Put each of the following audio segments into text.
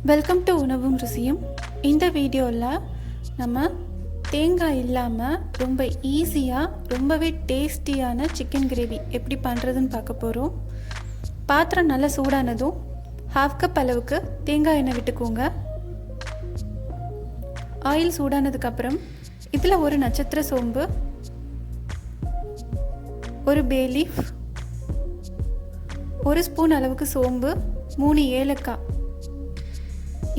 Welcome to உணவும் ருசியும். இந்த வீடியோவில் நம்ம தேங்காய் இல்லாமல் ரொம்ப ஈஸியாக ரொம்பவே டேஸ்டியான சிக்கன் கிரேவி எப்படி பண்ணுறதுன்னு பார்க்க போகிறோம். பாத்திரம் நல்லா சூடானதும் 1/2 கப் அளவுக்கு தேங்காய் எண்ணெய் விட்டுக்கோங்க. ஆயில் சூடானதுக்கப்புறம் இதில் ஒரு நட்சத்திர சோம்பு, ஒரு பே லீஃப், 1 ஸ்பூன் அளவுக்கு சோம்பு, 3 ஏலக்காய்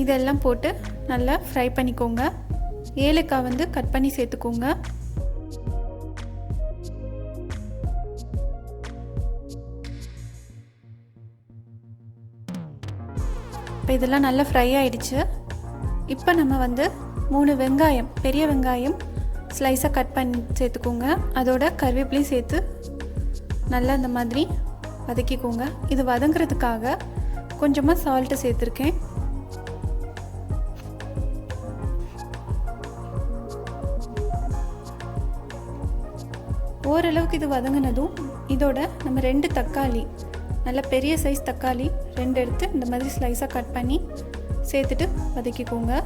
இதெல்லாம் போட்டு நல்லா ஃப்ரை பண்ணிக்கோங்க. ஏலக்காய் வந்து கட் பண்ணி சேர்த்துக்கோங்க. இப்போ இதெல்லாம் நல்லா ஃப்ரை ஆயிடுச்சு. இப்போ நம்ம வந்து 3 வெங்காயம், பெரிய வெங்காயம் ஸ்லைஸாக கட் பண்ணி சேர்த்துக்கோங்க. அதோட கருவேப்பிலையும் சேர்த்து நல்லா இந்த மாதிரி வதக்கிக்கோங்க. இது வதங்குறதுக்காக கொஞ்சமாக சால்ட்டு சேர்த்துருக்கேன். ஓரளவுக்கு இது வதங்கினதும் இதோட நம்ம 2 தக்காளி, நல்ல பெரிய சைஸ் தக்காளி 2 எடுத்து இந்த மாதிரி ஸ்லைஸாக கட் பண்ணி சேர்த்துட்டு வதக்கிக்கோங்க.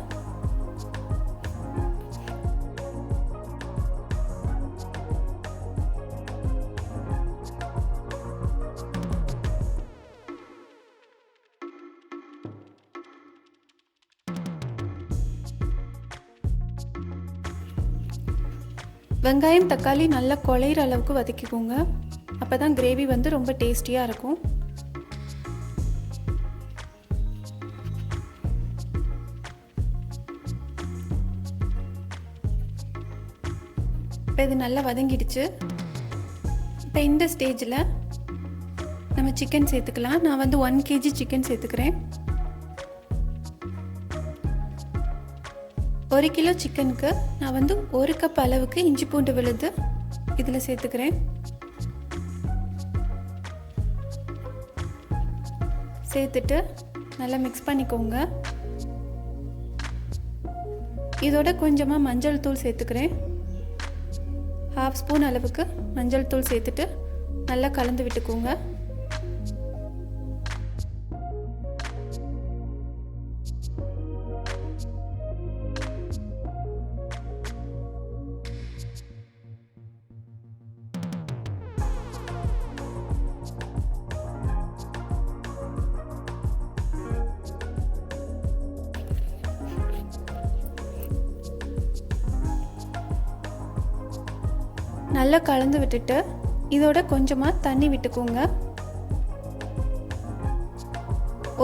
வெங்காயம் தக்காளி நல்லா குழையிற அளவுக்கு வதக்கிக்கோங்க. அப்போ தான் கிரேவி வந்து ரொம்ப டேஸ்டியாக இருக்கும். இப்போ இது நல்லா வதங்கிடுச்சு. இப்போ இந்த ஸ்டேஜில் நம்ம சிக்கன் சேர்த்துக்கலாம். நான் வந்து 1 kg சிக்கன் சேர்த்துக்கிறேன். 1 கிலோ சிக்கனுக்கு நான் வந்து 1 கப் அளவுக்கு இஞ்சி பூண்டு விழுது இதில் சேர்த்துக்கிறேன். சேர்த்துட்டு நல்லா மிக்ஸ் பண்ணிக்கோங்க. இதோட கொஞ்சமாக மஞ்சள் தூள் சேர்த்துக்கிறேன். 1/2 ஸ்பூன் அளவுக்கு மஞ்சள் தூள் சேர்த்துட்டு நல்லா கலந்து விட்டுக்கோங்க. நல்லா கலந்து விட்டுட்டு இதோட கொஞ்சமாக தண்ணி விட்டுக்கோங்க.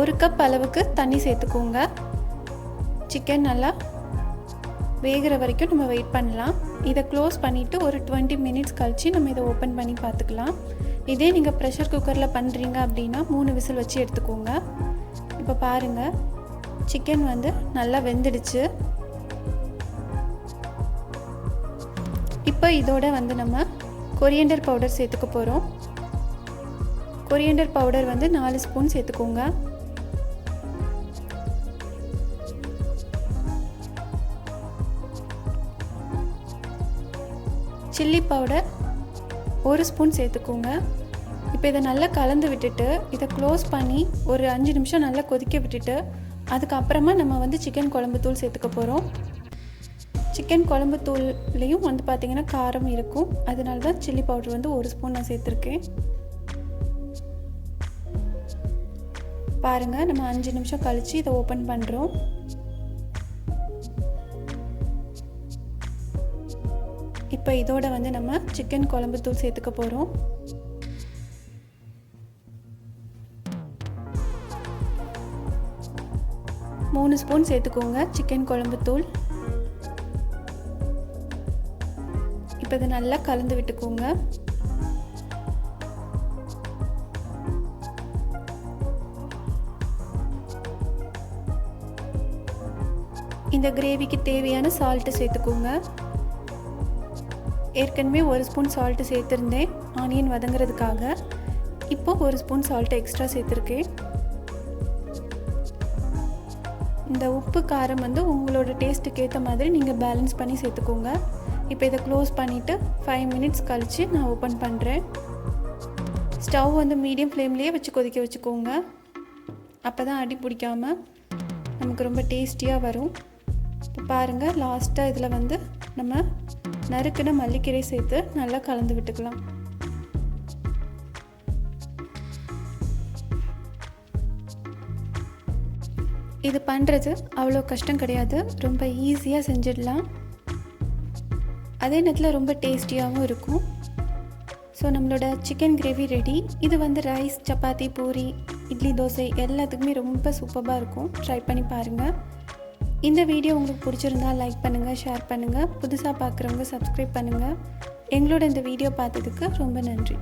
1 கப் அளவுக்கு தண்ணி சேர்த்துக்கோங்க. சிக்கன் நல்லா வேகிற வரைக்கும் நம்ம வெயிட் பண்ணலாம். இதை க்ளோஸ் பண்ணிவிட்டு ஒரு 20 மினிட்ஸ் கழித்து நம்ம இதை ஓப்பன் பண்ணி பார்த்துக்கலாம். இதே நீங்கள் ப்ரெஷர் குக்கரில் பண்ணுறீங்க அப்படின்னா 3 விசில் வச்சு எடுத்துக்கோங்க. இப்போ பாருங்கள், சிக்கன் வந்து நல்லா வெந்துடுச்சு. இப்போ இதோட வந்து நம்ம கொரியாண்டர் பவுடர் சேர்த்துக்க போகிறோம். கொரியாண்டர் பவுடர் வந்து 4 ஸ்பூன் சேர்த்துக்கோங்க. சில்லி பவுடர் 1 ஸ்பூன் சேர்த்துக்கோங்க. இப்போ இதை நல்லா கலந்து விட்டுட்டு இதை க்ளோஸ் பண்ணி ஒரு 5 நிமிஷம் நல்லா கொதிக்க விட்டுட்டு அதுக்கப்புறமா நம்ம வந்து சிக்கன் குழம்பு தூள் சேர்த்துக்க போகிறோம். சிக்கன் குழம்பு தூள்லேயும் வந்து பார்த்திங்கன்னா காரம் இருக்கும். அதனால தான் சில்லி பவுடர் வந்து 1 ஸ்பூன் நான் சேர்த்துருக்கேன். பாருங்கள், நம்ம 5 நிமிஷம் கழித்து இதை ஓப்பன் பண்ணுறோம். இப்போ இதோட வந்து நம்ம சிக்கன் குழம்பு தூள் சேர்த்துக்க போகிறோம். மூணு ஸ்பூன் சேர்த்துக்கோங்க சிக்கன் குழம்பு தூள். இப்போ இதை நல்லா கலந்து விட்டுக்கோங்க. இந்த கிரேவிக்கு தேவையான சால்ட்டு சேர்த்துக்கோங்க. ஏற்கனவே 1 ஸ்பூன் சால்ட்டு சேர்த்துருந்தேன் ஆனியன் வதங்கிறதுக்காக. இப்போ 1 ஸ்பூன் சால்ட்டு எக்ஸ்ட்ரா சேர்த்துருக்கேன். இந்த உப்பு காரம் வந்து உங்களோட டேஸ்ட்டுக்கு ஏற்ற மாதிரி நீங்கள் பேலன்ஸ் பண்ணி சேர்த்துக்கோங்க. இப்போ இதை க்ளோஸ் பண்ணிவிட்டு 5 மினிட்ஸ் கழித்து நான் ஓப்பன் பண்ணுறேன். ஸ்டவ் வந்து மீடியம் ஃப்ளேம்லேயே வச்சு கொதிக்க வச்சுக்கோங்க. அப்போ தான் அடி பிடிக்காமல் நமக்கு ரொம்ப டேஸ்டியாக வரும். இப்போ பாருங்கள், லாஸ்ட்டாக இதில் வந்து நம்ம நறுக்கின மல்லிக்கீரை சேர்த்து நல்லா கலந்து விட்டுக்கலாம். இது பண்ணுறது அவ்வளோ கஷ்டம் கிடையாது, ரொம்ப ஈஸியாக செஞ்சிடலாம். அதே நேரத்தில் ரொம்ப டேஸ்டியாகவும் இருக்கும். ஸோ நம்மளோட சிக்கன் கிரேவி ரெடி. இது வந்து ரைஸ், சப்பாத்தி, பூரி, இட்லி, தோசை எல்லாத்துக்குமே ரொம்ப சூப்பராக இருக்கும். ட்ரை பண்ணி பாருங்கள். இந்த வீடியோ உங்களுக்கு பிடிச்சிருந்தா லைக் பண்ணுங்கள், ஷேர் பண்ணுங்கள். புதுசாக பார்க்குறவங்க சப்ஸ்கிரைப் பண்ணுங்கள். எங்களோட இந்த வீடியோ பார்த்ததுக்கு ரொம்ப நன்றி.